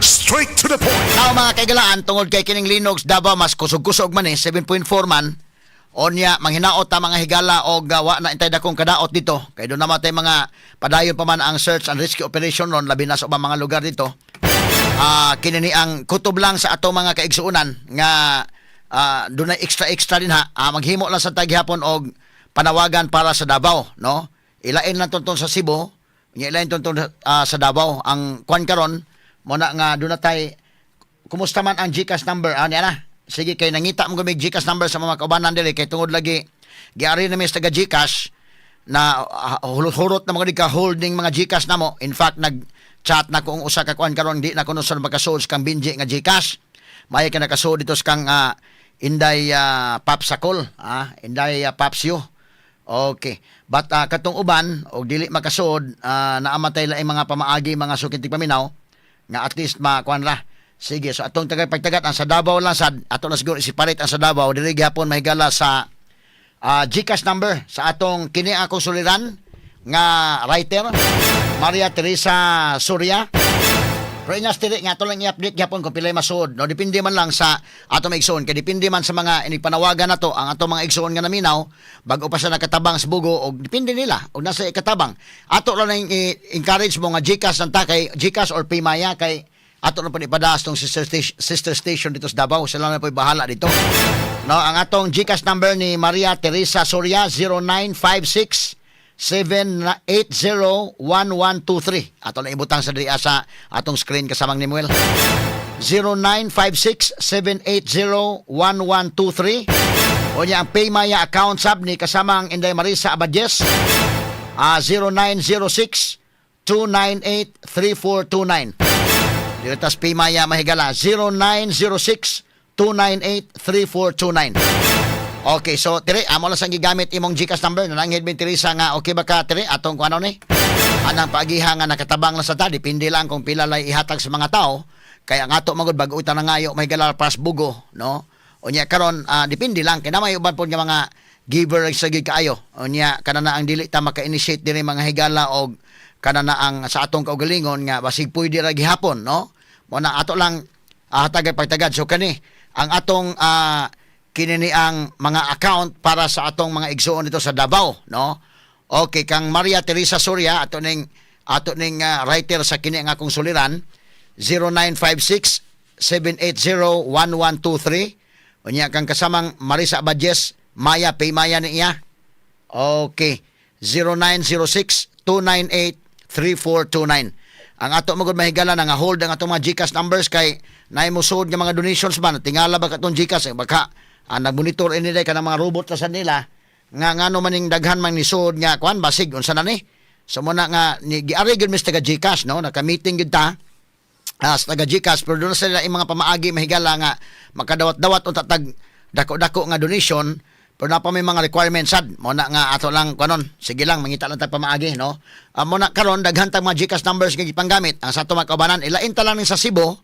Straight to the point. Now mga kaigalaan, tungod kay kining Linox Davao mas kusog-kusog man 7.4 man. Onya manghinaot ta mga higala og wa na intay dakong kadaot dito. Kay do naman tay mga padayon pa man ang search and rescue operation ron labi na sa ubang mga lugar dito. Kini ni ang kutob lang sa ato mga kaigsuunan nga dunay extra din ha. Maghimo lang sa taghapon og panawagan para sa Davao, no? Ilain lang tonton sa Cebu, ilain tonton sa Davao. Ang kwan karon mo na nga doon na tay kumusta man ang GCash number niya na. Sige kay nangita mo gamig GCash number sa mga kaubanan dili kay tungod lagi giari na mi sa taga GCash na hulot-hulot na mga holding mga GCash namo. In fact nag-chat na kung usa ka kwan karon di na kuno sa magka-sold kang binji nga GCash. May ka nakasold dito kang Inday Papsakol, Inday Papsyo. Okay. But katong uban og dili makasod naamatay laing mga pamaagi mga sukitig paminaw nga at least makuan ra. Sige, so atong tagapagtagat ang sa Davao lang sad ato na siguro isiparit ang sa Davao dili gyapon mahigala sa GCash number sa atong kini akong suliran nga writer Maria Teresa Soria. Pero inyas tiri nga ito lang i-update gyapon kung pilay masud. No, depende man lang sa atong igsoon. Kaya depende man sa mga inipanawagan na to, ang atong mga igsoon nga naminaw, bago pa sa nakatabang sa bugo, o depende nila, o nasa ikatabang. Ato lang encourage mo nga GCash nanta kay GCash or Paymaya kay ato na po ipadaas tong sister station dito sa Davao. Sila na po bahala dito. No, ang atong GCash number ni Maria Teresa Soria 0956 7801123. Ato na ibutang sa diri sa atong screen kasamang ni Muel. 0956-780-1123. O niya ang Paymaya account sub ni kasamang Inday Marisa Abadjes. 0906-298-3429. Diretas Paymaya mahigala. 0906-298-3429. Okay, so tiri, amo lang sang gigamit imong GCash number na nanghid bin Teresa nga okay ba ka tiri atong kuno ni? Anang pagiha nga nakatabang lang sa ta, depende lang kung pila lay ihatag sa mga tao. Kaya nga ato magud bag utang na ngayo may galal pas bugo, no? Unya karon depende lang kay na may uban pod nga mga giver sa gig kaayo. Unya kana na ang dili ta maka-initiate diri mga higala og kana na ang sa atong kaugalingon nga basig pwede ra gihapon, no? Mo na ato lang hatagay pagtagad so kani ang atong kinini ang mga account para sa atong mga igsoon dito sa Davao, no? Okay, kang Maria Teresa Soria ato ning writer sa kini ang akong suliran 0956-780-1123. Unya kang kasamang Marisa Abadjes Maya Paymaya niya. Okay, 0906-298-3429. Ang ato magud mahigala nga hold ang atong mga GCash numbers kay naay musod nga mga donations man tingala ba katong GCash baka nagmonitor ini day kanang mga robot sa nila nga ngano maning daghan man ni sud nga kwan basig unsa na ni so muna nga ni giari gyud mis taga GCash no naka-meeting gyud ta sa taga GCash pero doon sila yung mga pamaagi mahigala nga makadawat-dawat unta tag dako-dako nga donation pero na pa may mga requirements sad mo na nga ato lang kanon sige lang mangita lang tag pamaagi no mo na karon daghan tag mga GCash numbers nga gipanggamit ang sa ato mga kaubanan ilain ta lang sa Cebu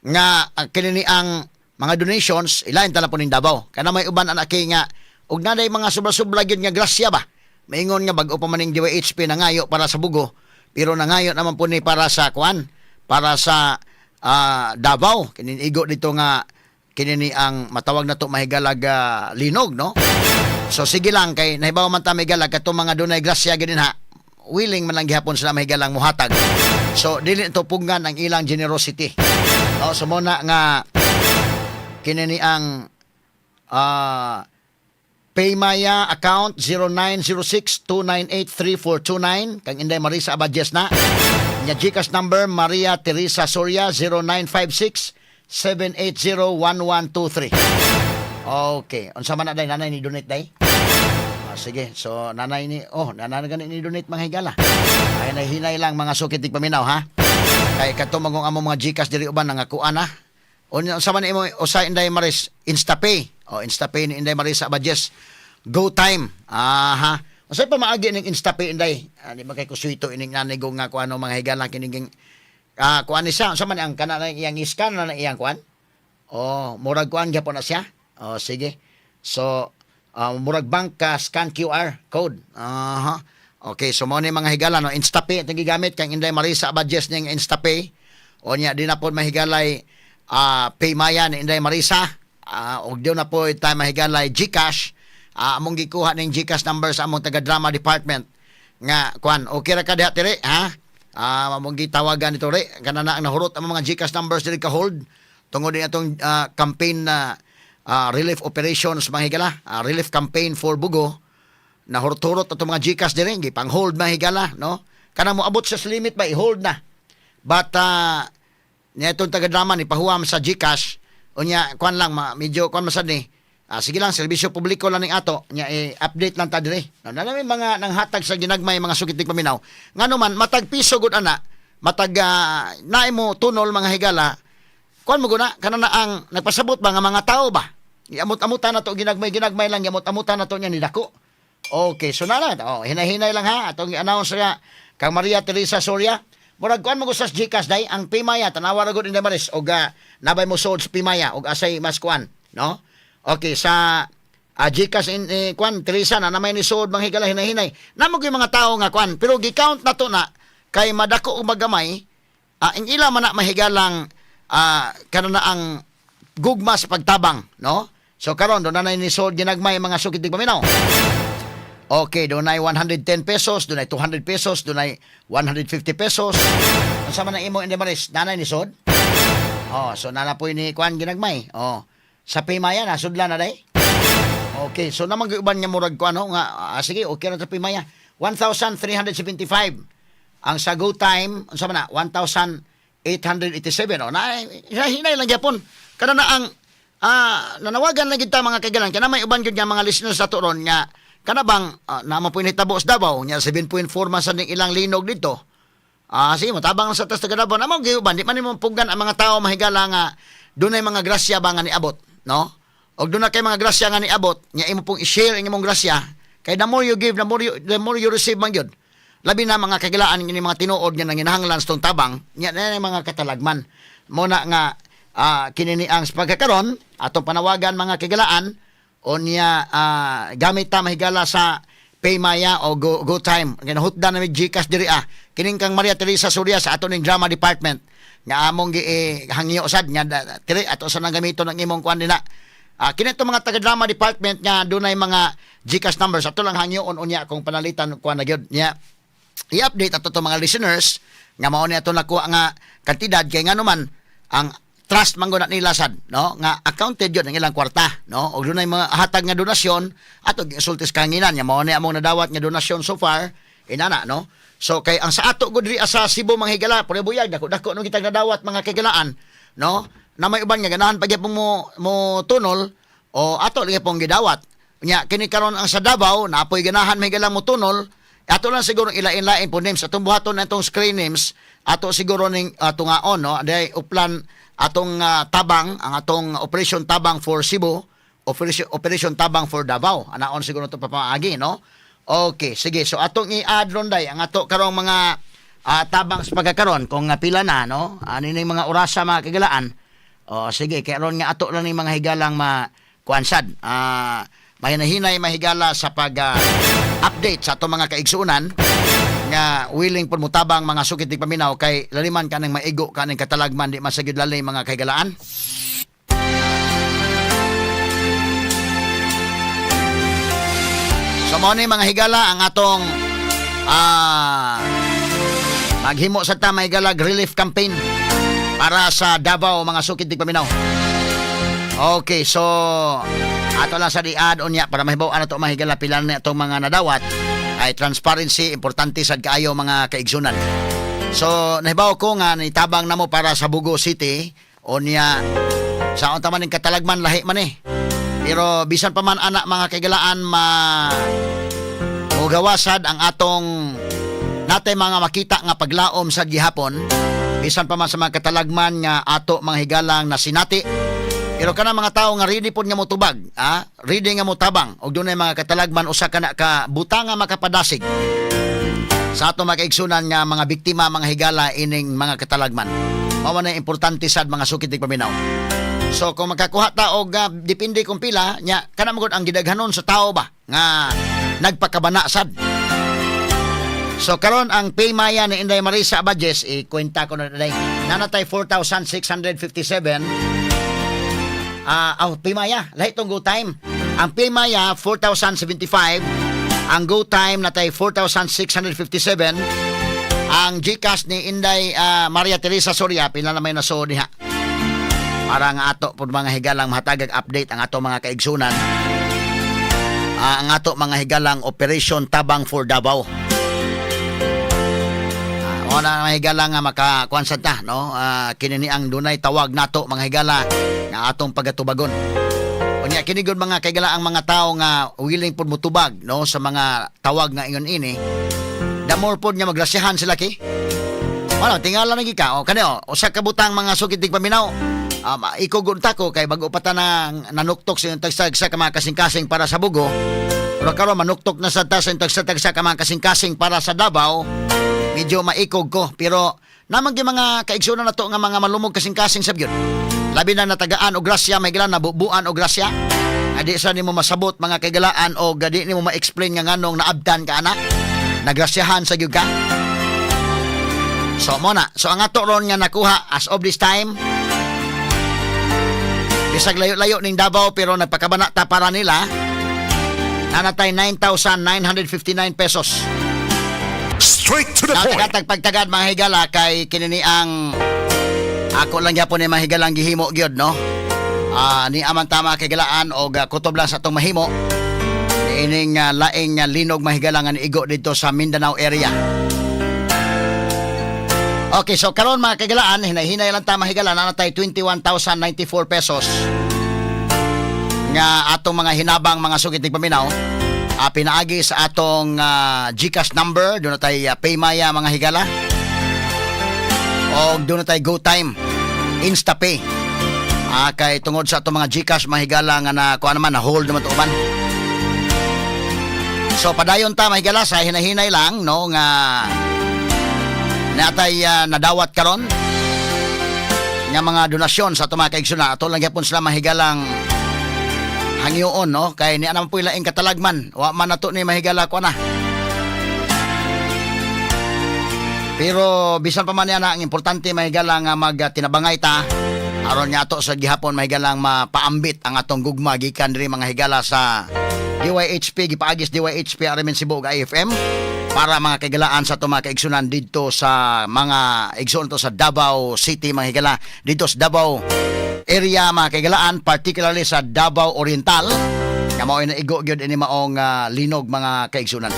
nga kini ang mga donations ilain tala po ning Davao kana may uban anak kay nga ug naday mga sobra-sobra gyud nga grasya ba maingon nga bag-o pa maning DYHP na ngayo para sa bugo pero nangayo naman po ni para sa kwan para sa Davao kiniigo dito nga kinini ang matawag na to mahigalag linog no so sige lang kay nahibaw man ta mahigalag katong mga dunay grasya gyud ha willing man lang gihapon sila mahigalang muhatag so dili to punggan ang ilang generosity no so muna nga kinini ang Paymaya account 0906-298-3429 kang Inday Marisa Abadjes na nya GCash number Maria Teresa Soria 0956-780-1123. Okay unsa man na day nanay ni donate day sige so nanay ni nanay gani ni donate mga higala ay nahinay lang mga sukitig paminaw ha kay katong magong among mga GCash diri uban nangakuan na sa man imo usa Inday Maris Instapay Instapay ni Inday Marisa Abadjes Go Time usa pa maagi ning Instapay Inday di ba kay kusuito ining nanay go nga kuano mga higala kining kuan ni siya sa man ang kana iyang scan na iyang kuan murag kuan gyapon na siya sige so murag bank scan QR code okay so mo ni mga higala no Instapay itong gigamit kang Inday Marisa Abadjes ning Instapay O niya, di na po mahigalay Paymaya ni Inday Marisa. O di na po tayo mahigalay GCash. Among gikuha ng GCash number sa among taga-drama department. Nga, kuan, okay ra ka diha tire, ha? Among gitawagan ito re. Kanana ang nahurot ang mga GCash numbers dili ka hold. Tungod din atong campaign na relief operations mga higala. Relief campaign for Bugo. Nahurot-hurot atong mga GCash diri. Gipang hold mga higala, no? Kanang mo abot sa limit ba, i-hold na. But, niya itong taga-drama ni pahuam sa GCash. O niya, kuan lang, medyo kuan masad ni. Sige lang, serbisyo publiko lang ning ato. Nya update lang ta dire. Nami mga nanghatag sa ginagmay mga sukitig paminaw. Ngano man matag piso gud ana, matag naay mo tunol mga higala. Kuan mo guna kanana ang nagpasabot ba nga mga tao ba? Iamot-amutan na to ginagmay lang iamot-amutan na to nya ni dako. Okay, so na hinay-hinay lang ha atong i-announce nga kang Maria Teresa Soria. Murag kuan mo sa GCash day ang Paymaya tanawa ra gud in Damaris og nabay mo sold sa Paymaya og asay mas kuan, no? Okay, sa GCash kuan Teresa na may nisod mga higala hinay-hinay. Namo gyud mga tao nga kuan, pero gi-count na to na kay madako og magamay, ang ila man na mahigalang kanana ang gugma sa pagtabang, no? So karon do na nisod ginagmay mga sukitig paminaw. Okay, do na 110 pesos, do na 200 pesos, do na 150 pesos. Unsa man ang imo Indemaris, nanay nisod? So nana po ni kuan ginagmay. Sa Paymaya na sudlan na day. Okay, so namang giuban nga murag ko ano nga sige, okay ra sa Paymaya. 1,375. Ang sa Go Time, unsa man na 1,887 na hinay lang gyapon. Kada na ang nanawagan lang kita mga kaigalan kana may uban gyud nga mga listeners sa turon nga kana bang naman po hitabo sa Davao nya 7.4 man sa ning ilang linog dito. Sige mo tabang sa tas taga Davao namang giuban di man mo pugdan ang mga tao mahigala nga dunay mga grasya ba nga niabot, no? Og doon na kay mga grasya nga niabot, nya imo pong i-share ang imong grasya, kay the more you give, the more you receive man gyud. Labi na mga kagilaan ni mga tinuod nga nanginahanglan sa tong tabang, nya na mga katalagman. Mo na nga kinini ang pagkakaron atong panawagan mga kagilaan o niya gamit ta mahigala sa Paymaya o Go Time. Ginahutdan na mi GCash diri kining kang Maria Teresa Soria sa ato ning drama department nga among hangyo sad nga tiri ato sa nagamiton ng imong kuan nila. Kini to mga taga-drama department nga dunay mga GCash numbers ato lang hangyoon unya kung panalitan kuan na gyud nya. I-update ato to mga listeners nga mao ni ato nakuha nga kantidad kay ngano man ang trust man gud nila sad, no? Nga accounted yun ang ilang kwarta, no? Og dunay mga hatag nga donasyon ato gisultis kanginan nya mao ni among nadawat nga donasyon so far inana, no? So kay ang sa ato gud sa Cebu mga higala, pure buyag dako no kitag nadawat mga kagalaan, no? Na may uban nga ganahan pag mo tunol o ato lagi pong gidawat. Nya kini karon ang sa Davao naapoy ganahan may higala mo tunol, ato lang siguro ilain-lain po names atong buhaton na itong screen names, ato siguro ning tungaon, no? Aday uplan atong tabang ang atong Operation Tabang for Cebu, Operation Tabang for Davao. Anaon siguro to papaagi, no? Okay, sige. So atong i-add ron day ang ato karong mga tabang sa pagkakaron kung pila na, no? Ano ning mga orasa mga kagalaan. Sige, kay ron nga ato lang ning mga higalang kuansad. Mahinahinay mahigala sa pag-update sa ato mga kaigsuunan nga willing pud mutabang mga sukitig paminaw kay laliman kanang maigo kaning katalagman di masagid lalay mga kaigalaan. So mo ni mga higala ang atong maghimo sa ta mahigalag relief campaign para sa Davao mga sukitig paminaw. Okay, so ato lang sa di-add unya para mahibaw-an nato mahigala pila na itong mga nadawat ay transparency importante sad kaayo mga kaigsunan. So nahibaw ko nga nitabang namo para sa Bugo City unya sa unta man ning katalagman lahi man pero bisan pa man anak mga kaigalaan mugawasad ang atong natay mga makita nga paglaom sa gihapon bisan pa man sa mga katalagman nga ato mga higalang na sinati. Pero kana mga tao nga ready pod nga motubag, ready nga motabang og dunay mga katalagman usa kana ka buta nga makapadasig sa ato mga kaigsunan nga mga biktima mga higala ining mga katalagman. Mao man importante sad mga sukitig paminaw. So kung makakuha ta og depende kung pila nya kana magud ang gidaghanon sa tao ba nga nagpakabana sad. So karon ang Paymaya ni Inday Marisa Abadjes ikwenta ko na day. Nanatay 4,657. Paymaya, lahi tong go time. Ang Paymaya 4,075, ang go time natay 4,657. Ang GCash ni Inday Maria Teresa Soria pila na may naso diha. Para nga ato pud mga higalang mahatagag update ang ato mga kaigsunan. Ang ato mga higalang Operation Tabang for Davao. Ona mga higala nga makakuansan ta, no? Kinini ang dunay tawag nato mga higala nga atong pagatubagon. Unya kini gud mga kaigala ang mga tao nga willing pud mutubag, no, sa mga tawag nga ingon ini. The more pud nga magrasyahan sila ki. Wala tingala na gika o kaneo usa ka butang mga sukitig paminaw. Ikugon ta ko kay bago pa ta na nanuktok sa tagsag sa mga kasing-kasing para sa Bugo. Pero karon manuktok na sa ta sa tagsag sa mga kasing-kasing para sa Davao. Medyo maikog ko pero namang mga kaigsunan na to nga mga malumog kasing-kasing sabyod. Labi na natagaan og grasya may gilan nabubuan og grasya. Adi sa nimo masabot mga kaigalaan o gadi nimo ma-explain nga nganong naabdan ka ana. Nagrasyahan sa gyud ka. So mo na. So ang ato ron nga nakuha as of this time bisag layo-layo ning Davao pero nagpakabana ta para nila. Nanatay 9,959 pesos. Straight to the point. Nakatag pagtagad mga higala kay kinini ang ako lang gyapon ni mga higalang gihimo gyud, no? Ni aman tama kay galaan og kutob lang sa atong mahimo. Ining laing linog mahigalangan igo dito sa Mindanao area. Okay, so karon mga kagalaan, hinay-hinay lang ta mahigalan nanatay 21,094 pesos. Nga atong mga hinabang mga sugitig paminaw. Pinaagi sa atong GCash number, doon na tayo Paymaya mga higala. O doon na tayo GoTime, InstaPay. Kay tungod sa atong mga GCash mga higala nga na kuha naman, na hold naman ito uban. So padayon ta mga higala sa hinahinay lang, no, nga natay nadawat karon nga mga donasyon sa atong mga kaigsunan. Ato lang yapon sila mga higalang hangyoon, no, kay ni anam po ilaing katalagman wa man nato ni mahigala ko na. Pero bisan pa man niya na ang importante mahigala nga magtinabangay ta aron nya ato sa gihapon mahigalang mapaambit ang atong gugma gikan diri mga higala sa DYHP gipaagis DYHP Aramin Cebu ug IFM para mga kaigalaan sa atong mga kaigsunan dito sa mga igsoon to sa Davao City mga higala dito sa Davao area mga kaigalaan, particularly sa Davao Oriental nga mao na igo gyud ini maong linog mga kaigsunan.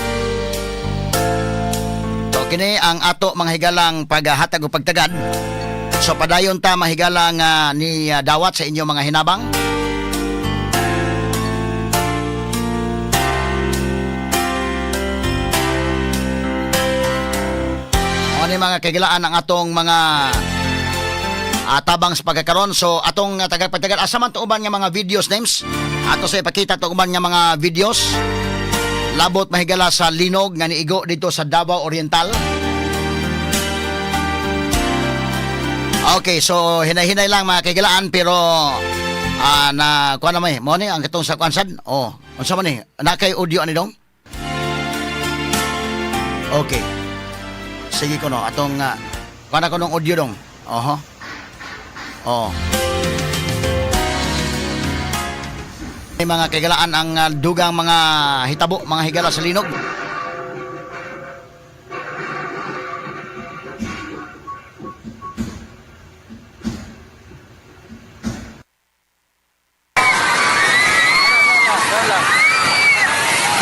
So kini ang ato mga higalang paghatag o pagtagad. So padayon ta mga higalang ni dawat sa inyo mga hinabang. Ano mga kaigalaan ang atong mga tabang sa pagkakaroon. So atong tagapagtagal asa man to uban nga mga videos names ato sa ipakita to uban nga mga videos labot mahigala sa linog nga niigo dito sa Davao Oriental. Okay, so hinay-hinay lang mga kaigalaan pero na kuha naman mo ni ang katong sa kwansad. Unsa man ni nakay audio ani dong. Okay, sige ko no atong kuha na ko ng audio dong. May mga kaigalaan ang dugang mga hitabo, mga higala sa linog.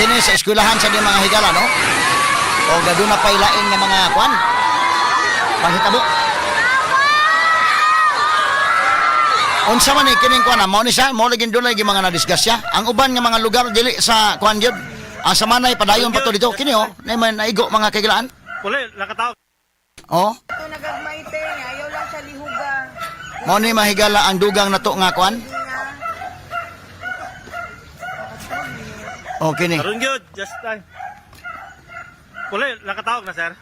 Kini sa eskwelahan sa mga higala, no? O gado na pailain ng mga kwan, panghitabo. Unsa man kining kuan mo ni siya mo lagi dunay gi mga nadisgasya ang uban nga mga lugar dili sa kuan gyud sa manay padayon pa to dito kini nay man naigo mga kaigalaan Uli, nakataw. Ito nagagmaite niya, ayaw lang sa lihugan. mo ni mahigala ang dugang nato nga kuan kini Karon gyud, just time. Uli, nakatawag na sir.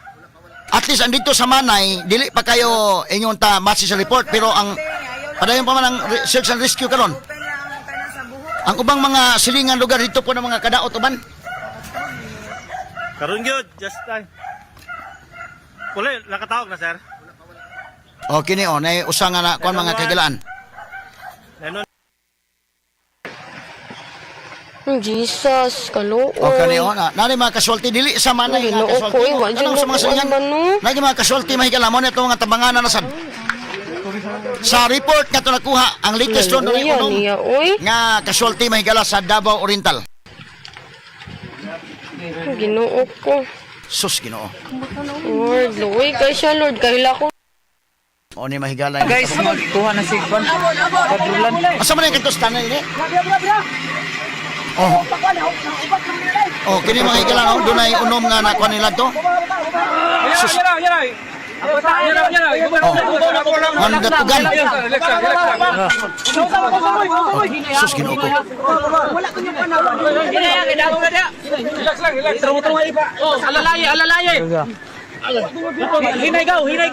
at least andito sa manay dili pa kayo inyon ta match sa report pero ang padayon pa man ang search and rescue karon. Open lang ang tanan sa buhok. Ang ubang mga silingan lugar dito po ng mga kadaot uban. Karon gyud, just time. Wala, nakatawag na, sir. O kini o, nay usa nga na kuan mga kagilaan. Lenon, Jesus, kaluoy. O kani o, nani mga kasulti dili sa manay nga Ginoo ko, kasulti. iwan dyan Ano sa mga na salingan? kuan ba, no? Nagi mga kasulti mahigala mo nito nga tabanganan na sad. Sa report nga to nakuha, ang latest ron doon Hallelujah unom niya, oy. nga kasulti mahigala sa Davao Oriental. Ginoo ko. Sus Ginoo. Lord, Lord, kay siya, Lord, kahila ko. O ni mahigala. Guys, magkuha na si Kwan. Padrulan. Asa man yung kantos tanay ni? Oh. Oh, kini mga higala no, dunay unom nga nakuha nila to. Sus. Oh, mandatugan. Oh, sus Ginoo ko. Alalay. Hinay gaw. Hinay.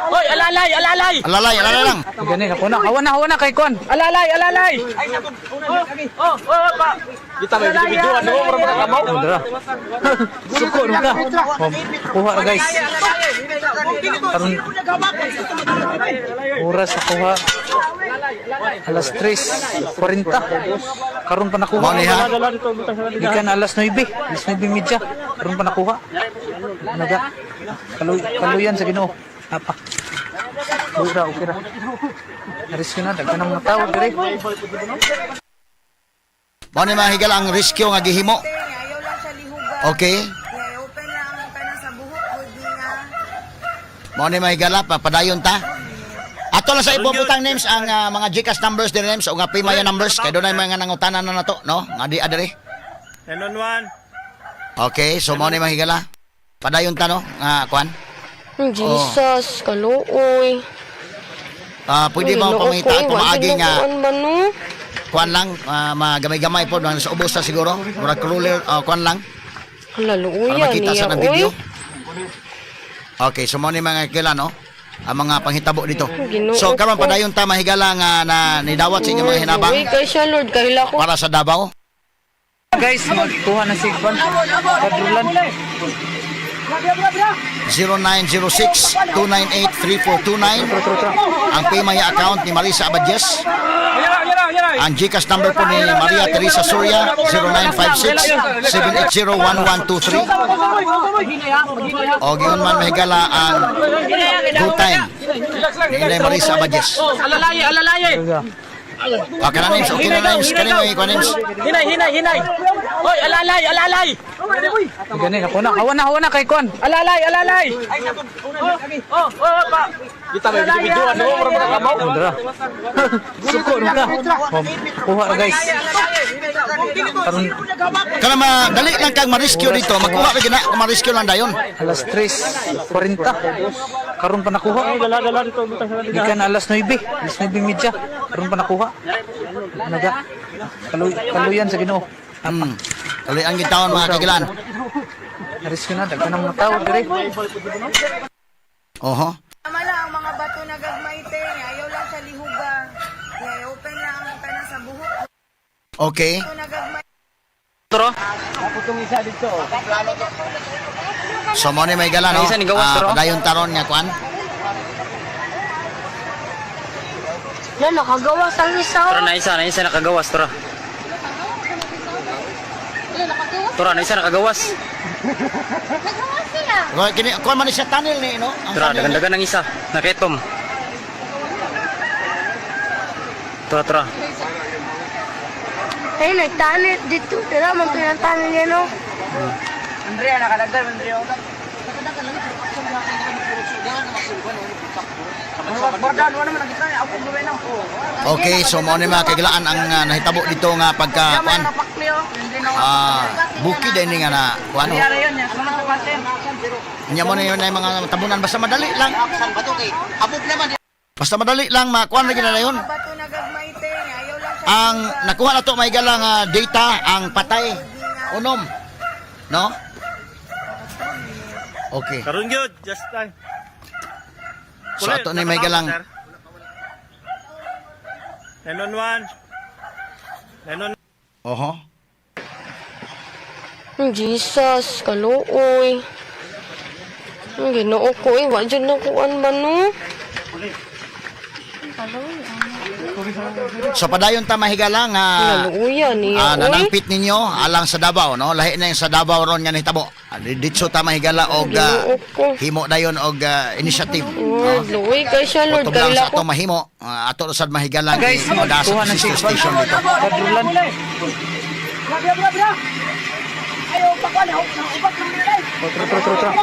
Oy, alalay. Alalay lang. Gani na hawa na kay Kwan. Alalay. Kita may video ano para makamaw. Dara. Suko ka. Kuha na guys. Karon oras sa kuha. Alas 3:40. Karon pa nakuha. Mo ni ha. Di ka na alas 9:30. Karon pa nakuha. Naga. Kaluyan sa Ginoo. Apa? Okay ra. Naris ko na, daghan ng mga tao dire. Mo ni mga higala ang rescue nga gihimo. Ayaw lang siya lihugan. Okay. Kaya open lang ang tanan sa buhok. Good niya. Mo ni mga higala padayon ta. Ato lang sa ibubutang names ang mga GCash numbers din names o nga Paymaya numbers kay dunay mga nangutanan na nato, no? Nga di adere. Lenon 1. Okay, so mo ni mga higala. Padayon ta no, nga kuan. Jesus, kaluoy. Pwede ba pamangita at pamaagi nga Kuan ba, no? kuan lang, magamay-gamay po nang sa ubos na siguro. Murag cruller, kuan lang. Para Hallelujah makita niya, sa ng oy. video. Okay, so mo ni mga kila no? Ang mga panghitabo dito. Ginoo So karon ko. padayon ta mahigala nga na nidawat sa inyong mga hinabang Lord, kay siya, Lord, kahila ko. para sa Davao. Guys, magkuha na si Kwan. Padrulan. 0906-298-3429 ang Paymaya account ni Marisa Abadjes. Ang GCash number po ni Maria Teresa Soria 0956-780-1123 o giyon man mahigala ang good time ni Inday Marisa Abadjes. Alalay. O kana names, okay na names, kanino yung names. Hinay. Oy, alalay. Gani na hawa na kay Kwan. Alalay. Kita may video ano para makamaw. Dara. Suko ka. Kuha na guys. Karon Kana madali lang kang ma-rescue dito, magkuha ka gina, ma-rescue lang dayon. alas 3:40. Karon pa nakuha. Di ka na alas 9:30. Karon pa nakuha. Naga. Kaluyan sa Ginoo. Kali ang gitawon mga kagilan. Naris ko na, daghan ng mga tao dire. Oho. Tama lang ang mga bato na gagmayte. Ayaw lang siya lihugan. Kaya open lang ang tanan sa buhok. Okay. Bato na gagmayte. Tro. So mo ni may gala no. Isa ni gawas, pero. Padayon taron nga kuan. Na, nakagawa sa isa. Tro na isa nakagawas, tro. Tro na isa nakagawas. Kini kuan man siya tunnel ni no. Ang Tro, tunnel ni. dagan ng isa. Naketom. Tro. Ay, nagtanit dito. Tira, man pinantanit niya, no? Andrea nakalagay, Andrea. Okay, so mo ni mga kagilaan ang nahitabo dito nga pagka kuan. Bukid din nga na kuan. Nya mo na yun ay mga tabunan basta madali lang. Basta madali lang makuan lagi na yun. Mga bato na gagmayte. Ayaw lang siya Ang nakuha na to may galang data ang patay unom. No? Okay. Karon gyud, just time. So ato na may galang Lenon 1. Lenon oho. Jesus, kaluoy. Ang ginoo ko eh. Wa dyan na kuan ba no? So padayon ta mahigala nga Naluya niya. Uy. nanangpit ninyo alang sa Davao no, lahi na yung sa Davao ron nga nahitabo. Ditso ta mahigala og himo dayon og initiative. Oh, luoy kay siya Lord. Tublang Kaila sa ko. ato mahimo, ato sad mahigala Guys, madasa kuha na sa si station dito. Padrulan. Tro.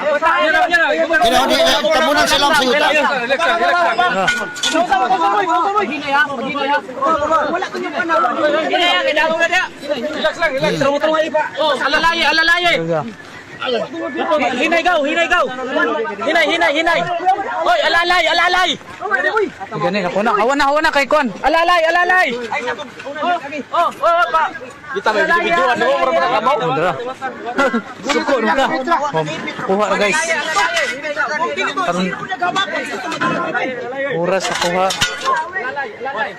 Kaya di tamunan sila sa yuta. Hinay gaw. Hinay. Oy, alalay. Gani ako na. Hawa na kay Kwan. Alalay. Oh, pa. Kita may video ano mo para kamo. Dra. Suko ron ka. Kuha na guys. Karon oras sa kuha.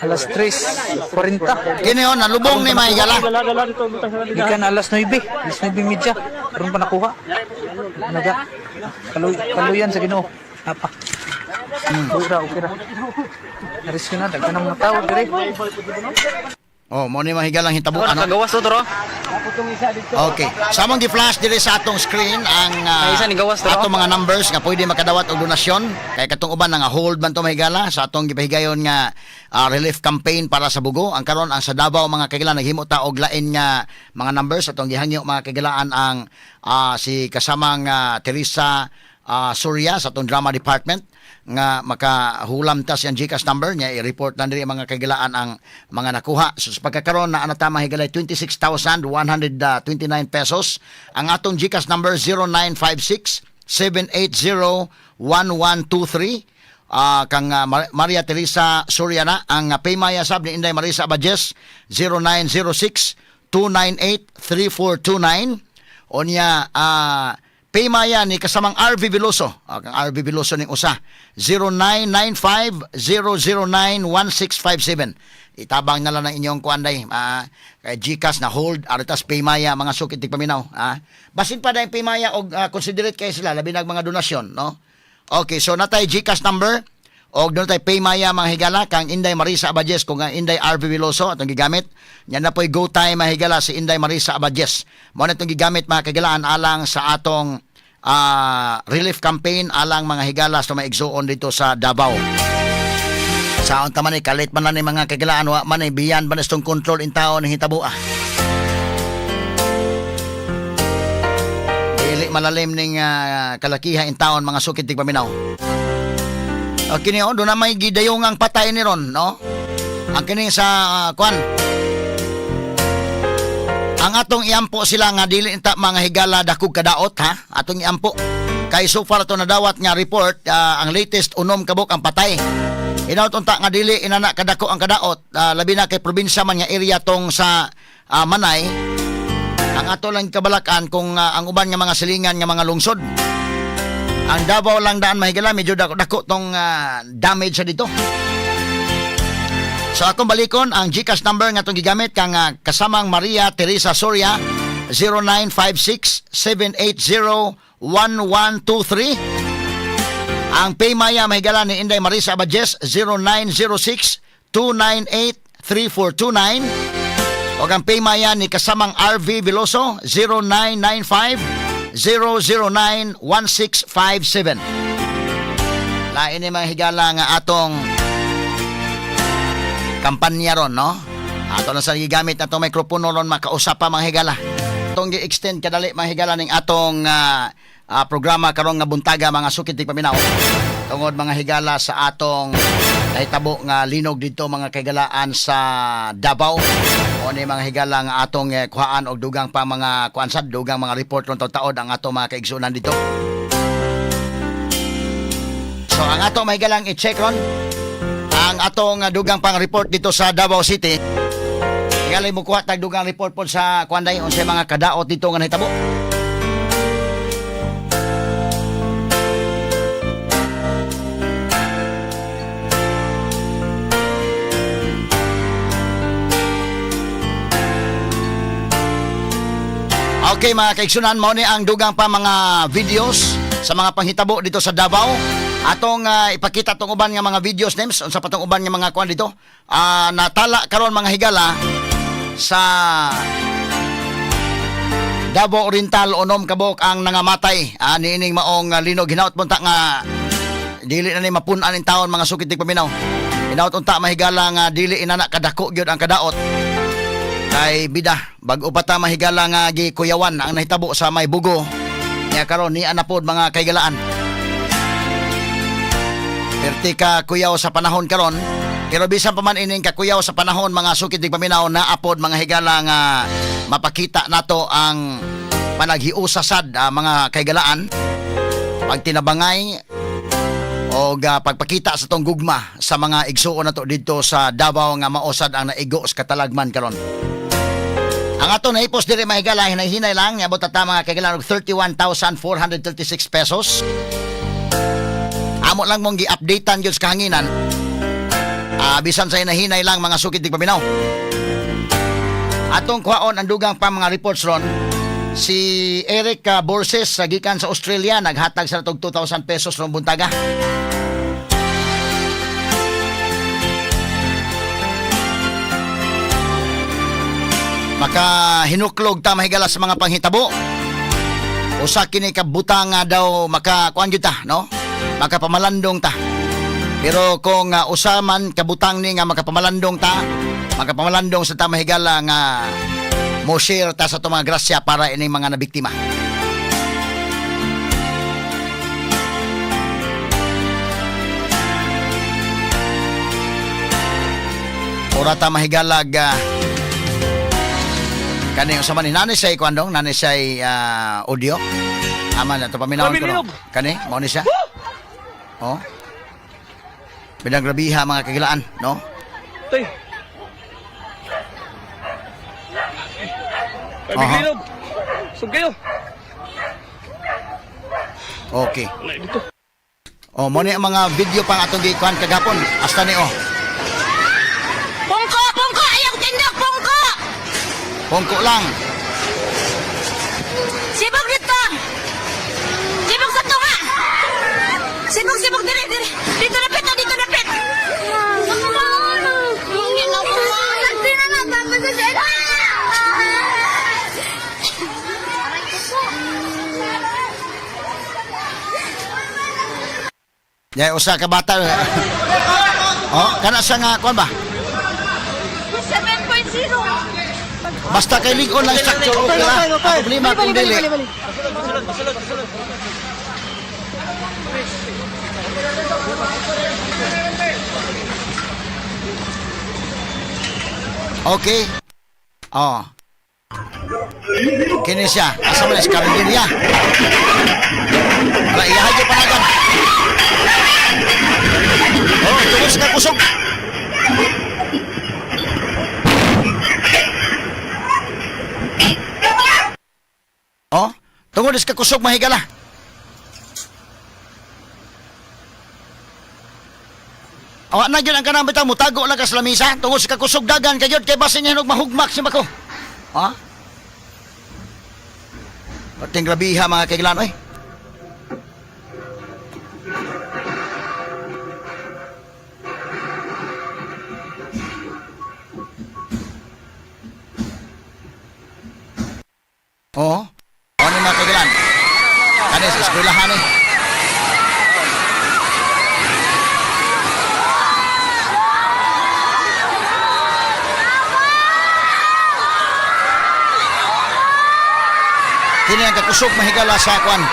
Alas 3:40. Kini on nalubong ni mahigala. Gikan alas 9. Alas 9:30. Karon pa nakuha. Naga. Kaluyan sa Ginoo. Apa? Okay ra. Naris ko na daghan ng mga tao dire. Oh, mo ni mahigalang hitabo ano. Gawas to dro. Okay. Samong gi-flash diri sa atong screen ang Isa ni gawas, atong mga numbers nga pwede makadawat og donasyon kay katong uban nga hold man to mahigala sa atong gipahigayon nga relief campaign para sa bugo. Ang karon ang sa Davao mga kaigalan naghimo ta og lain nga mga numbers atong gihangyo mga kaigalaan ang si kasamang Teresa Surya sa atong drama department nga makahulam ta siyang GCash number niya i-report na diri mga kaigalaan ang mga nakuha. So sa pagkakaroon na anata mahigala 26,129 pesos. Ang atong GCash number 0956-780-1123. Kang Maria Teresa Soriana. Ang Paymaya sab ni Inday Marisa Abajes 0906-298-3429. O niya Paymaya ni kasamang RV Veloso. Ang RV Veloso ning usa 0995-009-1657. Itabang na lang ng inyong kuanday. Kay GCash na hold aritas Paymaya mga sukit tig paminaw. Basin pa dayong Paymaya og considerate kay sila labi nag mga donasyon, no? Okay, so natay GCash number og doon tay Paymaya mga higala kang Inday Marisa Abajes kung ang Inday RV Veloso atong gigamit. Yan na po'y go time mga higala si Inday Marisa Abajes. Mo na itong gigamit mga kagalaan alang sa atong relief campaign alang mga higala sa may igsuon dito sa Davao. Sa unta man kalit man lang ni mga kagalaan wa man biyan ba nastong control in taon ng hitabo Dili malalim ning kalakiha in taon mga sukit tig paminaw. Okay niyo, doon na may gidayungang patay ni Ron, no? Ang kini sa kwan. Ang atong iampo sila nga dili ta mga higala dakog kadaot ha. Atong iampo. Kay so far to nadawat nga report, ang latest unom kabuk ang patay. Inaut unta nga dili inana kadako ang kadaot, labi na kay probinsya man nga area tong sa Manay. Ang ato lang kabalakan kung ang uban nga mga silingan nga mga lungsod. Ang Davao lang daan mahigala medyo dako tong damage sa dito. So akong balikon ang GCash number nga itong gigamit kang kasamang Maria Teresa Soria 0956-780-1123. Ang Paymaya mahigala ni Inday Marisa Abajes 0906-298-3429. O ang Paymaya ni kasamang RV Veloso 0995-009-1657. Lain ni mga higala nga atong kampanya ron, no? Ato na sa gigamit na itong mikropono ron makausap pa mga higala. Itong gi-extend kadali mga higala ning atong programa karong nga buntaga mga sukit tig paminaw. Tungod mga higala sa atong nahitabo nga linog dito mga kaigalaan sa Davao. O ni mga higala nga atong kuhaan og dugang pa mga kuansad, dugang mga report ron taod ang atong mga kaigsunan dito. So ang atong mahigalang i-check ron ang atong dugang pang report dito sa Davao City. Ngalay mo kuha tag dugang report po sa kuanday unsay mga kadaot dito nga nahitabo. Okay mga kaigsunan, mao ni ang dugang pa mga videos sa mga panghitabo dito sa Davao. Atong ipakita tong uban nga mga videos names unsa pa tong uban nga mga kuan dito. Natala karon mga higala sa Davao Oriental unom kabok ang nangamatay. Niining maong linog hinaut punta nga dili na ni mapun-an in taon mga sukit tig paminaw. Hinaut unta mahigala nga dili inana kadako gyud ang kadaot. Kay bida bag-o pa ta mahigala nga gikuyawan ang nahitabo sa may bugo niya karon ni anapod mga kaigalaan. Perti ka kuyaw sa panahon karon pero bisan pa man ining kakuyaw sa panahon mga sukid dig paminaw na apod mga higala nga mapakita nato ang panaghiusasad mga kaigalaan pagtinabangay o pagpakita sa tong gugma sa mga igsuon nato dito sa Davao nga maosad ang naigo sa katalagman karon. Ang ato na ipos diri mahigala hinay-hinay lang abot ta mga kaigalan og 31,436 pesos. Amo lang mong gi-updatean gyud sa kahanginan. Bisan sa hinay-hinay lang mga sukid tig paminaw. Atong kuhaon ang dugang pa mga reports ron. Si Eric Borses sa gikan sa Australia naghatag sa tog 2,000 pesos ron buntaga. Maka hinuklog ta mahigala sa mga panghitabo. Usa kini kabutang nga daw makakuan gyud ta, no? Makapamalandong ta. Pero kung usa man kabutang ni nga makapamalandong ta, makapamalandong sa ta mahigala nga mo share ta sa to mga grasya para ining mga nabiktima. Ora ta mahigalag kani sa man nanay say kuandong nanay say audio aman na to paminawon ko no? Kani mo ni siya oh bidang grabiha mga kagilaan no Tay. Pabiglinog. Sug kayo. okay Wala dito. mo ni ang mga video pang atong gikuan kagapon hasta ni Pungko! Pungko! Ayaw tindok! Pungko! pungko lang Sibog dito! Sibog sa tunga! Sibog, sibog! Dito, dito! Dito na pit! Dito na pit! Hindi na ko Hindi na napapasasya! Yay, usa ka bata. Kana sa nga kuan ba? 7.0 Basta kay ligon lang structure okay ra. Ang problema kung dili. Okay. Kini siya. Asa man sa niya. Wala iyahay pa nagan. Tungos ka kusog. Tungod is ka kusog mahigala. Awa na gyud ang kanang bitaw mo tago lang ka sa lamisa. Tungod sa kusog dagan kay gyud kay basin niya magmahugmak si bako. Pating grabiha mga kailan oy. Ano mga kailan? Kani sa eskwelahan eh. Kini ang kakusog mahigala sa kwan.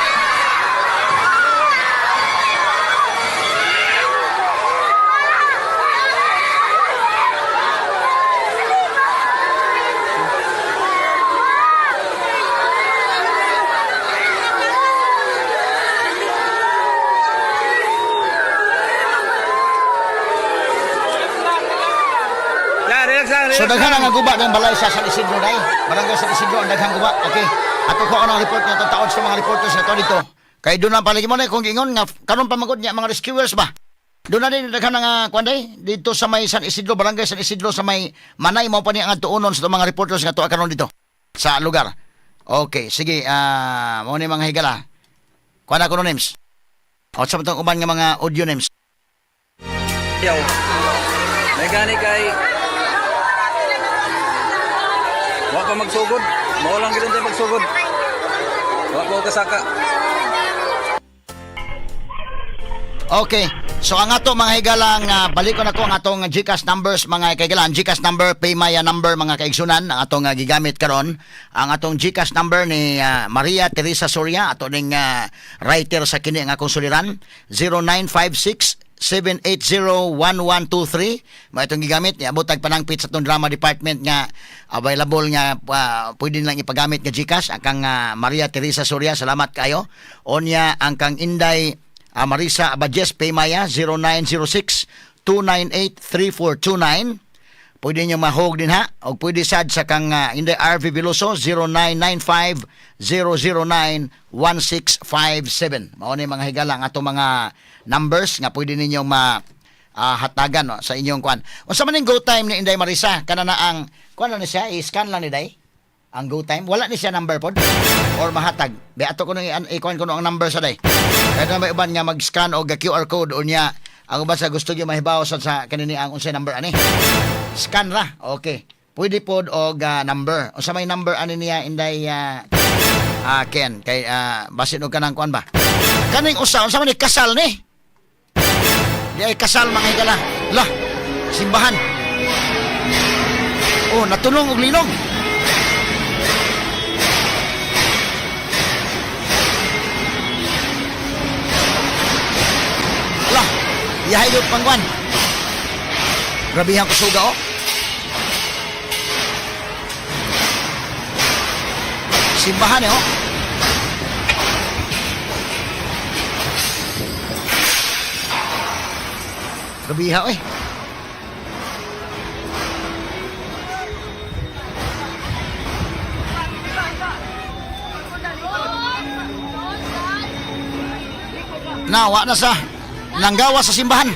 So daghan ang guba ng balay sa San Isidro dai. Barangay San Isidro ang daghang guba. Okay. Ato ko ang report niya taon sa mga reporters na to dito. Kay doon na palagi mo na kung ingon nga karon pa magod niya mga rescuers ba. Doon na din daghan nga kuan dai dito sa may San Isidro, Barangay San Isidro sa may Manay mo pa ni ang tuonon sa mga reporters nga to karon dito sa lugar. Okay, sige, mo ni mga higala. Kuha na ko no names. O sa matong uban nga mga audio names. Yaw. May gani kay wa pa magsugod. Mao lang gid tayo magsugod. Wa ko kasaka. Okay. So ang ato mga higala nga balik ko na ko ang atong GCash numbers mga kaigalan. GCash number, Paymaya number mga kaigsunan ang atong gigamit karon. Ang atong GCash number ni Maria Teresa Soria ato ning writer sa kini nga akong suliran 0956 780-1123 may itong gigamit niya butag panangpit sa itong drama department nga available nga pwede lang ipagamit nga GCash ang kang Maria Teresa Soria, salamat kayo. Onya ang kang Inday Marisa Abajes Paymaya 0906-298-3429 pwede nyo mahog din ha o pwede sad sa kang Inday RV Veloso 0995-009-1657 mao ni mga higala ang atong mga numbers nga pwede ninyong hatagan no, sa inyong kwan. Unsa man ning go time ni Inday Marisa kana na ang kwan na siya i-scan lang ni Day ang go time wala ni siya number pod or mahatag be ato ko nang i-kwan ko ang number sa Day kaya may uban nga mag-scan o QR code o niya ang uban sa gusto niyo mahibaw sa kanini ang unsay number ani scan ra okay pwede pod og number unsa may number ani niya Inday Ken kay basin og kanang kwan ba kaning unsa man ni kasal ni di ay kasal mga higala lah simbahan oh natulong og linog lah yahayot pangwan grabihan ko suga oh simbahan oh grabiha eh. Nawa na sa nanggawa sa simbahan.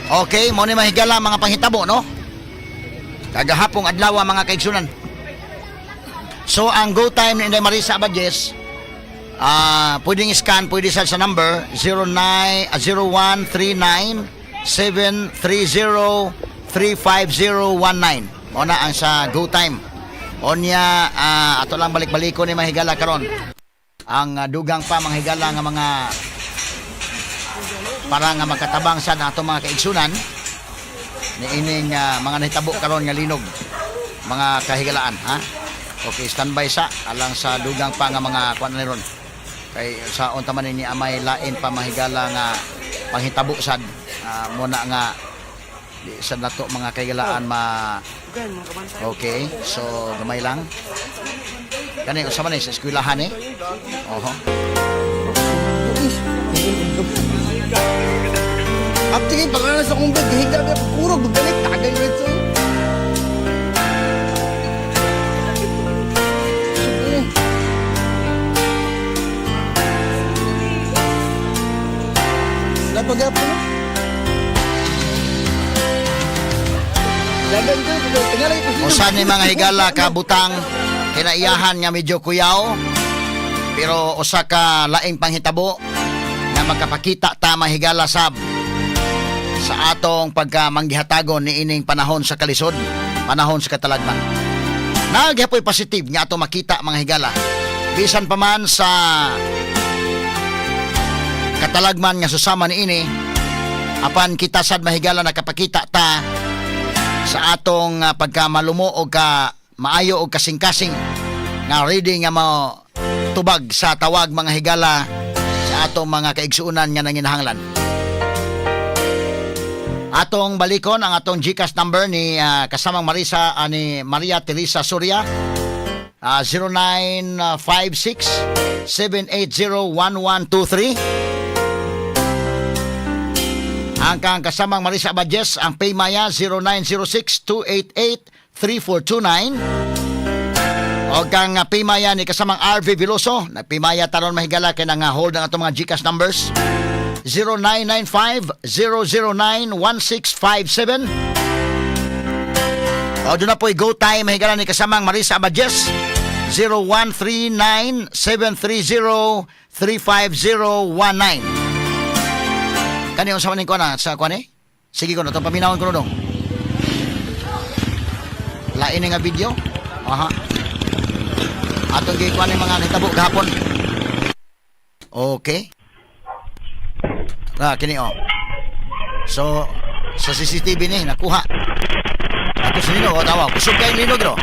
Okay, mo ni mahigala mga panghitabo, no? Kagahapong adlaw mga kaigsunan. So, ang go time ni Inday Marisa Abajes, pwedeng scan, pwede sa number 0139-730-35019. Mo na ang sa go time. Onya, ato lang balik-baliko ni mahigala karon. Ang dugang pa mahigala nga mga para nga magkatabang sa ato mga kaigsunan ni ining mga nahitabo karon nga linog mga kahigalaan ha okay standby sa alang sa dugang pa nga mga kuan ron kay sa unta man ni amay lain pa mahigala nga panghitabo sad muna nga di sad nato mga kahigalaan okay so gamay lang kani usa man sa eskwelahan oho Aptingin pangalan sa kumbag, higda ka puro bagalit tagay red so. Lapagapo no? Lagan ko, tingalay ko sino. Usa ni mga higala kabutang kinaiyahan nga medyo kuyaw pero usa ka laing panghitabo na magkapakita ta mahigala sab sa atong pagkamanggihatagon ni ining panahon sa kalisod, panahon sa katalagman. Naghapoy positive nga atong makita mga higala. Bisan pa man sa katalagman nga susama ni ini, apan kita sad mahigala nakapakita ta sa atong pagkamalumo o ka maayo o kasing-kasing nga ready nga mo tubag sa tawag mga higala sa atong mga kaigsuunan nga nanginahanglan. Atong balikon ang atong GCash number ni kasamang Marisa ni Maria Teresa Soria 0956-780-1123. Ang kang kasamang Marisa Abajes ang Paymaya 0906-288-3429. O kang pimaya ni kasamang RV Veloso, nagpimaya taron mahigala kay nang hold ang atong mga GCash numbers. 0995-009-1657. O doon na po'y go time mahigala ni kasamang Marisa Abadjes. 0139-730-35019. Kani yung sa maning ko na sa kuwan eh? Sige ko na itong paminawon ko na dong. Lain nga video. Aha. Atong gikuan ng mga nitabo gahapon. Okay. Kini oh. So, sa CCTV ni nakuha. Ako sa nino, tawa. Kusog kayo linog ro.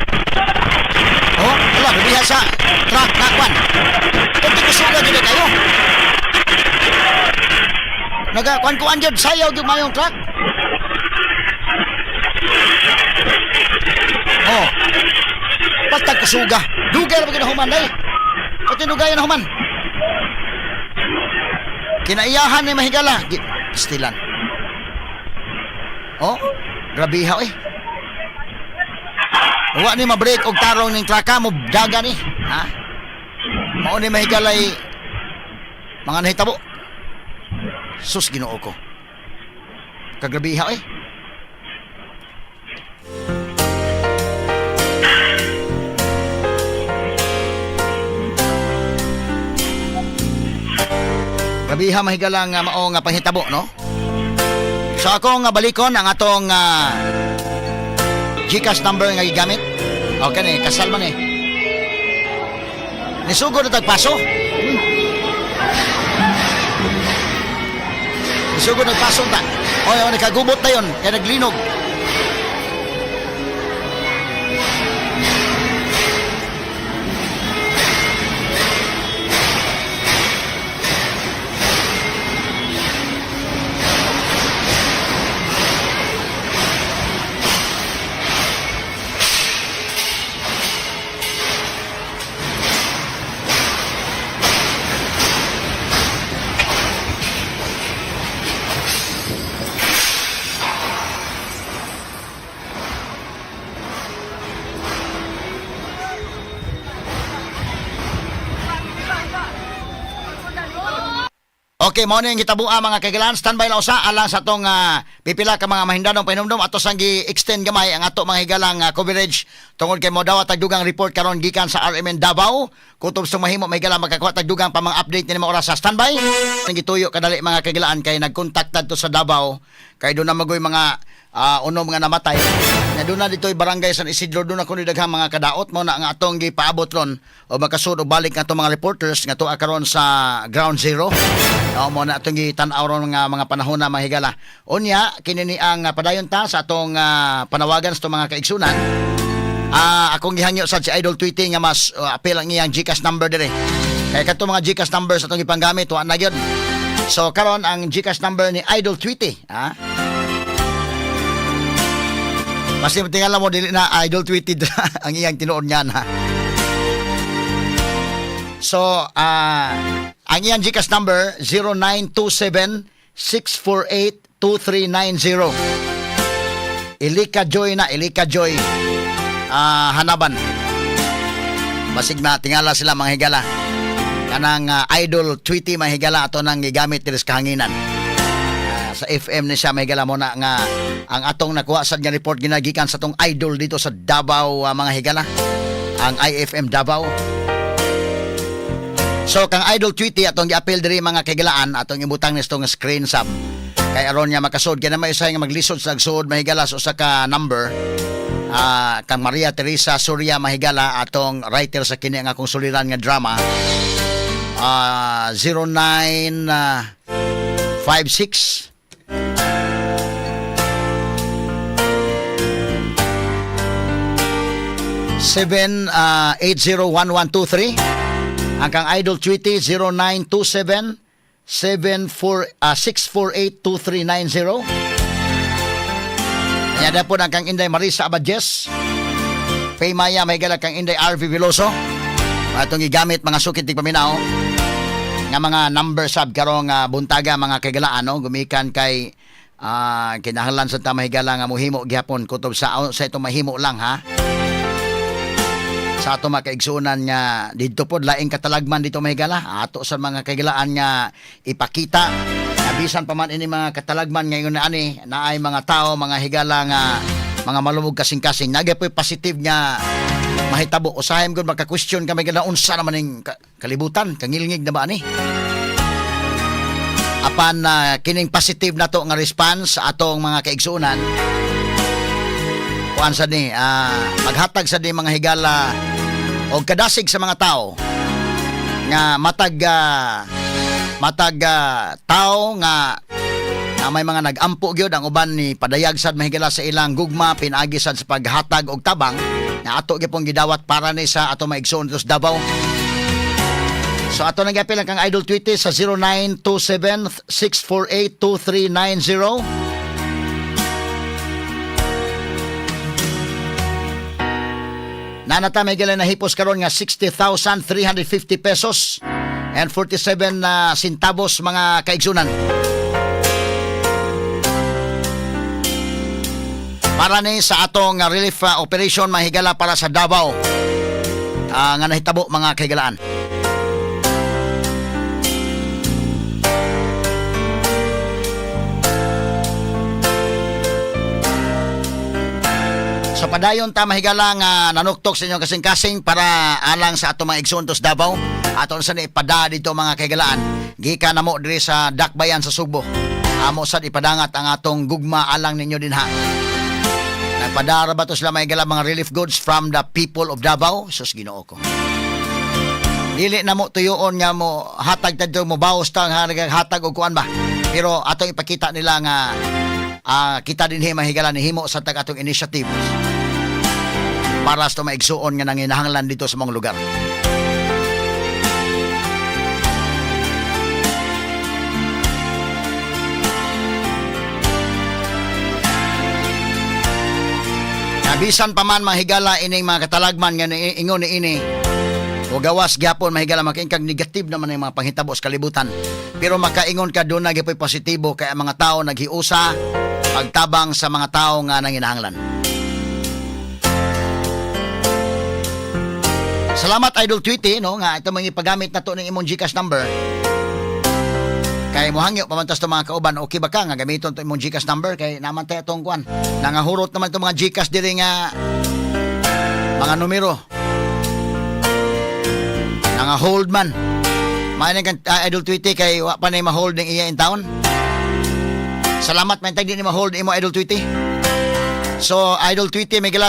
Oh, wala, bibiha sa truck na kwan. Ito kusuga dito kayo. Nagakwan-kuan dyan, sayaw yung mayong truck. Oh, patag kusuga. Dugay na ba human day? Pati dugay na human. Kinaiyahan ni mahigala. Stilan. Oh, grabiha eh. Wa ni ma-break og tarong ning traka mo daga ni, ha? Mao ni mahigalay mga nahitabo. Sus Ginoo ko. Kagrabiha eh. Grabiha mahigala nga mao nga panghitabo, no? So ako nga balikon ang atong GCash number nga gigamit. Okay ni, kasal man eh. Nisugod na tagpaso. Nisugod nagpaso ta. O, nagkagubot na yun. Kaya naglinog. Okay, mo ning gitabuha mga kaigalan, standby lang usa alang sa atong pipila ka mga mahindanong painumdum ato sang gi-extend gamay ang ato mga higalang coverage tungod kay mo daw tagdugang report karon gikan sa RMN Davao. Kutob sa mahimo mahigalang magkakuha tagdugang pa mga update ni mga oras sa standby. Ang gituyo kadali mga kaigalaan kay nagkontak to sa Davao kay do na magoy mga unom nga namatay. Nga doon na dito'y barangay San Isidro, doon ako nidaghang mga kadaot mo na ang atong gipaabot ron o magkasud o balik nga itong mga reporters nga to karon sa ground zero. O mo na atong gitanaw ron mga panahon na mahigala. Unya, kinini ang padayon ta sa atong panawagan sa itong mga kaigsunan. Akong gihangyo sa si Idol Tweety nga mas apel ang iyang GCash number dire. Kaya kato mga GCash number sa itong ipanggamit, tuwan na yun. So karon ang GCash number ni Idol Tweety, Mas tingala mo dili na Idol Tweeted ang iyang tinuod niyan ha. So, ang iyang GCash number 0927-648-2390. Ilika Joy na, Ilika Joy. Hanaban. Basig na tingala sila mga higala. Kanang Idol Tweety mga higala ato nang gigamit diri sa kahanginan. Sa FM ni siya may gala mo na nga ang atong nakuha sa nga report ginagikan sa tong Idol dito sa Davao mga higala ang IFM Davao. So kang Idol Tweety atong gi-appeal diri mga kaigalaan atong ibutang ni tong screen sub kay aron niya makasud kay na may isa nga maglisod sa sud mahigala sa usa ka number kang Maria Teresa Surya mahigala atong writer sa kini nga akong suliran nga drama 0956 7801123 ang kang Idol Tweety 0927-648-2390. Kaya po ang kang Inday Marisa Abadjes Paymaya may gala kang Inday RV Veloso atong gigamit mga sukit tig paminaw nga mga number sub karong buntaga mga kagalaan gumikan kay kinahanglan sa tamahigala nga mohimo gihapon kutob sa itong mahimo lang ha. sa ato mga kaigsunan nga dito po laing katalagman dito mahigala ato sa mga kaigalaan nga ipakita nabisan pa man ini mga katalagman ngayon na ani na ay mga tao mga higala nga mga malumog kasing-kasing nagay po positive nga mahitabo usahay gud maka-question kami kada unsa naman ning kalibutan kangilngig na ba ani apan kining positive na to nga response sa atong mga kaigsunan kuan sa ni maghatag sa di mga higala o kadasig sa mga tao nga matag tao nga may mga nagampo gyud ang uban ni padayag sad mahigala sa ilang gugma pinaagi sad sa paghatag og tabang na ato gyapon gidawat para ni sa ato maigsoon dito sa Davao. So ato nang gapil kang idol tweet sa 0927-648-2390. Nanata may galing na hipos karon nga 60,350 pesos and 47 centavos mga kaigsunan. Para ni sa atong relief operation mahigala para sa Davao nga nahitabo mga kaigalaan. So padayon ta mahigala nga nanuktok sa inyong kasing-kasing para alang sa ato mga igsoon sa Davao. Aton sa ipada dito mga kaigalaan. Gika na mo diri sa Dakbayan sa Subo. Amo sad ipadangat ang atong gugma alang ninyo dinha. Nagpadara ba to sila mahigala mga relief goods from the people of Davao? Sus Ginoo ko. Dili na mo tuyoon nga mo hatag tadto mo bawas ta nga naghatag og kuan ba. Pero atong ipakita nila nga kita din mahigala ni himo sa tag atong initiative para sa maigsuon nga nanginahanglan dito sa mga lugar. Nabisan pa man mahigala ining mga katalagman nga ingon ni ini o gawas gyapon mahigala makingkag negative naman ang mga panghitabo sa kalibutan. Pero makaingon ka doon na gyapon positibo kay ang mga tao naghiusa pagtabang sa mga tao nga nanginahanglan. Salamat Idol Tweety no nga ito mga ipagamit na to ng imong GCash number. Kay mohangyo pamantas to mga kauban okay ba ka nga gamiton to imong GCash number kay naman tayo tong kuan. Nangahurot naman to mga GCash diri nga mga numero. Hold man. May kan Idol Tweety kay wa pa nay ma-hold ning iya in town. Salamat man tag di ni ma-hold imo Idol Tweety. So Idol Tweety Miguel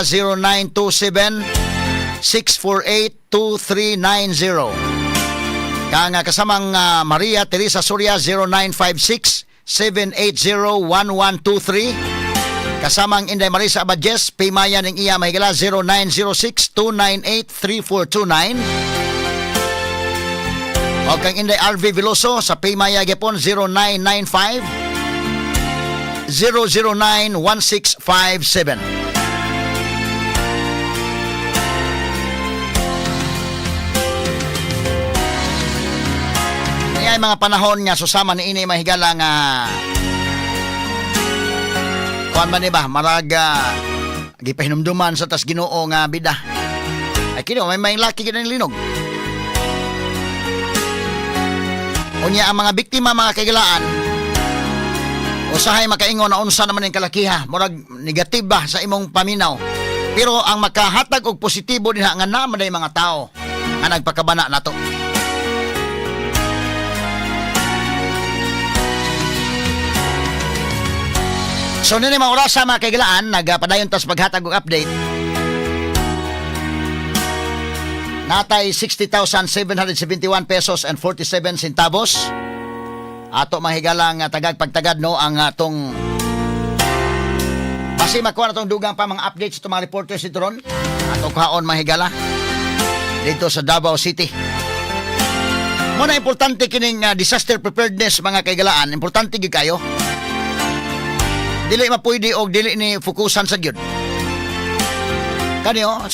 0927-648-2390. Kang kasamang Maria Teresa Soria 0956-780-1123. Kasamang Inday Marisa Abadjes Paymaya ning iya Miguel 0906-298-3429. O kang Inday RV Veloso sa Paymaya Gepon 0995-009-1657. Ay mga panahon nga susama ni ini mahigala nga kuan man ni ba maraga gipahinumduman sa tas Ginoo nga bida. Ay kino may laki gid ang linog. Unya ang mga biktima mga kaigalaan usahay makaingon na unsa naman ang kalakiha murag negative ba sa imong paminaw pero ang makahatag og positibo dinha nga naman day mga tao nga nagpakabana nato. So nini mga oras sa mga kaigalaan nagpadayon tas paghatag og update. Natay 60,771 pesos and 47 centavos. Ato mahigala nga tagag pagtagad no ang atong basi makuha na tong dugang pa mga updates sa mga reporters dito ron. Ato kaon mahigala dito sa Davao City. Muna importante kining disaster preparedness mga kaigalaan. Importante gid kayo. Dili mapuydi og dili ni fokusan sa gyud. Kanyo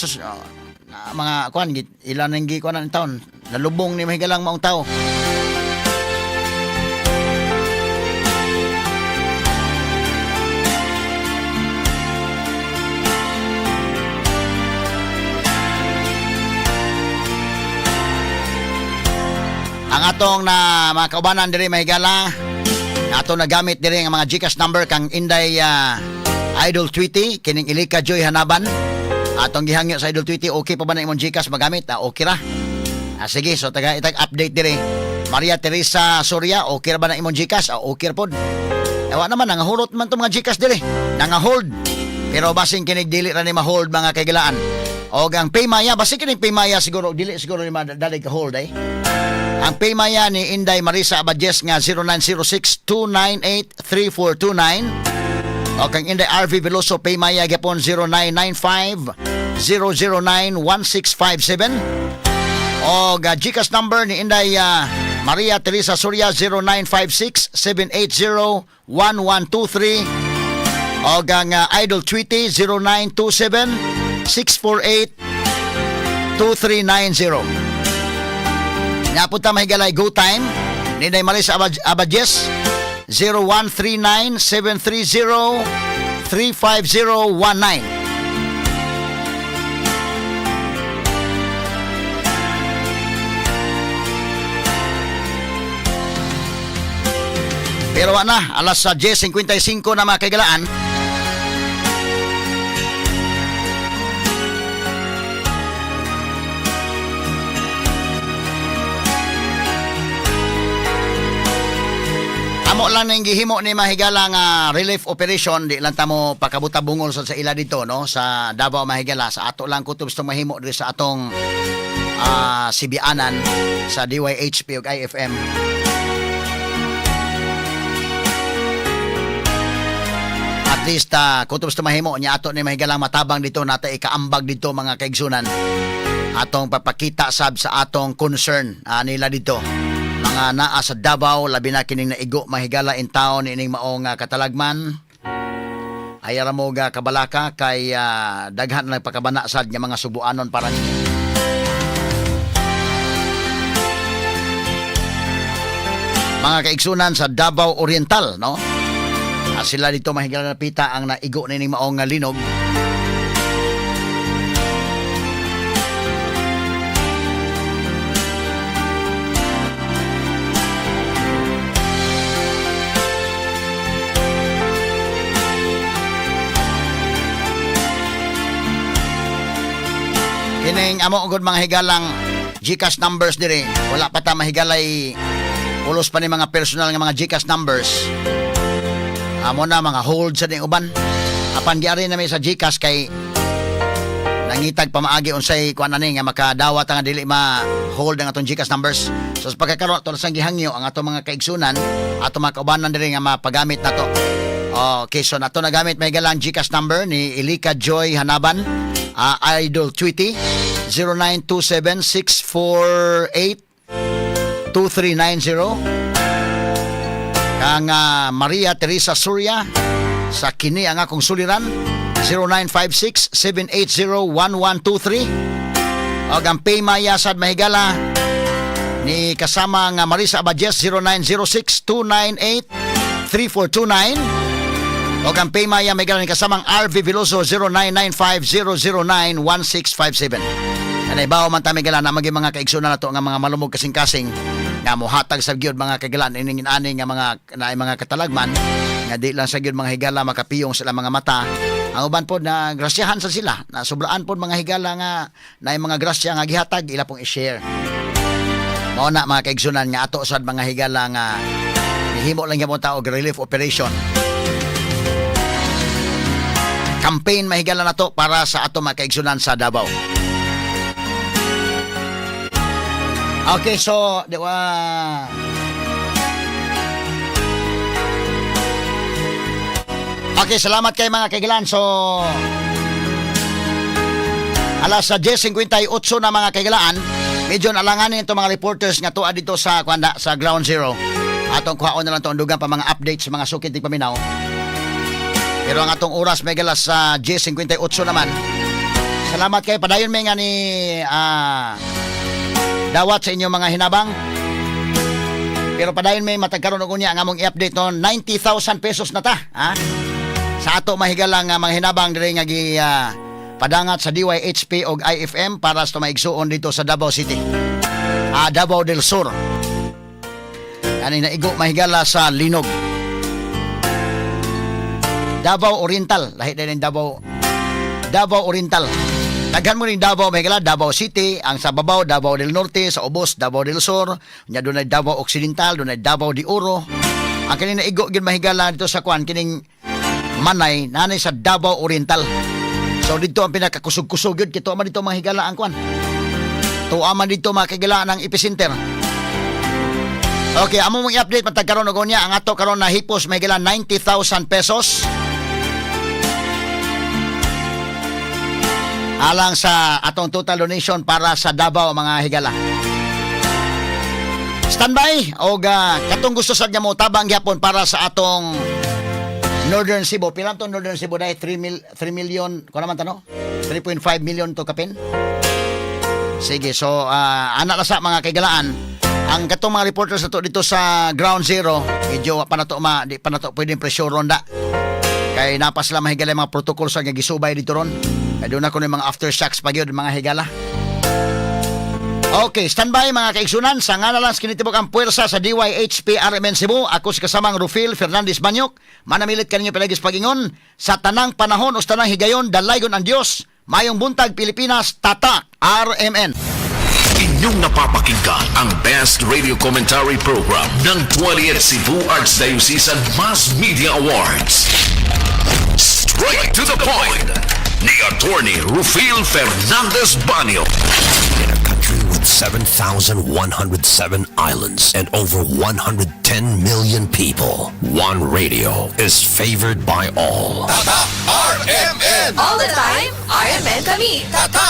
mga kuan git ilan ang gi kuan ang taon nalubong ni mahigalang maong tao. atong na mga kaubanan diri mahigala. Ato nagamit diri ang mga GCash number kang Inday Idol Tweety kining Ilika Joy Hanaban. Atong gihangyo sa Idol Tweety, okay pa ba na imong GCash magamit? Okay ra. Sige, so itag update diri. Maria Teresa Soria, okay ra ba na imong GCash? Okay ra pod. Ewa naman nangahulot man to mga GCash diri. Nangahold. Pero basing kinig dili ra ni ma-hold mga kaigilaan. O ang Paymaya, basing kinig Paymaya siguro dili siguro ni madali ka hold eh. Ang Paymaya ni Inday Marisa Abadjes nga 0906-298-3429. O kang Inday RV Veloso Paymaya gapon 0995-009-1657. O GCash number ni Inday Maria Teresa Soria 0956-780-1123. O ang Idol Tweety 0927-648-2390. Napunta mahigalay go time ni Inday Marisa Abadjes 0139-730-35019. Pero na, alas 10:55 na mga kaigalaan. Amo lang nang gihimo ni mahigala nga relief operation, di lang tamo pakabuta bungol sa ila dito no sa Davao mahigala. Sa ato lang kutob sa mahimo diri sa atong Sibianan sa DYHP ug IFM. At least kutob sa mahimo nya ato ni mahigalang matabang dito nata ikaambag dito mga kaigsunan. Atong papakita sab sa atong concern nila dito. Mga naa sa Davao, labi na kining naigo mahigala in town ining maong katalagman. Ayara mo kabalaka kay daghan na pagkabana sad nga mga subuanon para ni. Mga kaigsunan sa Davao Oriental, no? Sila dito mahigala na pita ang naigo nining maong linog. Kining amo ugod mga higalang GCash numbers diri. Wala pa ta mahigalay ulos pa ni mga personal nga mga GCash numbers. Amo na mga hold sa ding uban. Apan giari na may sa GCash kay nangitag pamaagi unsay kuan ani nga makadawat nga dili ma-hold ang atong GCash numbers. So sa pagkakaroon ato sang gihangyo ang atong mga kaigsunan, atong mga kaubanan diri nga mapagamit nato. Okay, so nato nagamit mahigalang GCash number ni Ilika Joy Hanaban. Idol Tweety 0927-648-2390. Kang Maria Teresa Soria sa kini ang akong suliran 0956-780-1123. O ang Paymaya sad mahigala ni kasama nga Marisa Abadjes 0906-298-3429. O kang Paymaya may galang kasamang RV Veloso 0995-009-1657. Nanaybaw man tami galan na maging mga kaigsunan na to nga mga malumog kasing-kasing nga mohatag sa gyud mga kagalan ining-ani nga mga katalagman nga di lang sa gyud mga higala makapiyong sila mga mata. Ang uban pod na grasyahan sa sila na sobraan pod mga higala nga na mga grasya nga gihatag ila pong i-share. Mao na mga kaigsunan nga ato sad mga higala nga himo lang gyapon ta og relief operation. Campaign mahigala na to para sa ato mga kaigsunan sa Davao. Okay, so okay, salamat kay mga kaigilan. So alas 10:58 na mga kaigilaan. Medyo nalanganin itong mga reporters nga tuwa dito sa sa Ground Zero. Atong kuhaon na lang itong dugang pa mga updates sa mga sukit ng paminaw. Pero ang atong oras may galas sa 10:58 naman. Salamat kay padayon may nga ni dawat sa inyong mga hinabang. Pero padayon may matagkaroon og unya ang among i-update no 90,000 pesos na ta, ha? Sa ato mahigalang mga hinabang diri nga padangat sa DYHP og IFM para sa maigsuon dito sa Davao City. Davao del Sur. Ani naigo mahigala sa Linog. Davao Oriental, lahi din ng Davao Oriental. Daghan mo ning Davao mahigala, Davao City, ang sa babaw Davao del Norte, sa ubos Davao del Sur, nya dunay Davao Occidental, dunay Davao de Oro. Ang kini naigo gid mahigala dito sa kwan kining Manay nanay sa Davao Oriental. So dito ang pinakakusog-kusog yun, kito man dito mahigala ang kwan. Tuwa man dito makigala ng epicenter. Okay, amo mong i-update matag karon og unya ang ato karon na hipos mahigala 90,000 pesos. Alang sa atong total donation para sa Davao mga higala. Standby og katong gusto sa mo tabang gyapon para sa atong Northern Cebu. Pila to Northern Cebu dai 3 million ko naman tano. 3.5 million to kapin. Sige, so ana na sa mga kaigalaan. Ang katong mga reporters nato dito sa Ground Zero, medyo pa nato di pa nato pwedeng pressure ronda. Kay napas sila mahigala mga protocol sa gisubay dito ron. Kay doon ako ng mga aftershocks pa gyud mga higala. Okay, standby mga kaigsunan. Sa nga na lang kinitibok ang puwersa sa DYHP RMN Cebu. Ako si kasamang Rufil Fernandez Banyok. Manamilit kaninyo palagis pagingon. Sa tanang panahon o tanang higayon, dalaygon ang Diyos. Mayong buntag Pilipinas, tatak RMN. Inyong napapakinggan ang Best Radio Commentary Program ng 20th Cebu Archdiocese Mass Media Awards. Straight to the point ni Attorney Rufil Fernandez Banyo. In a country with 7,107 islands and over 110 million people, one radio is favored by all. RMN! All the time, RMN kami. Tata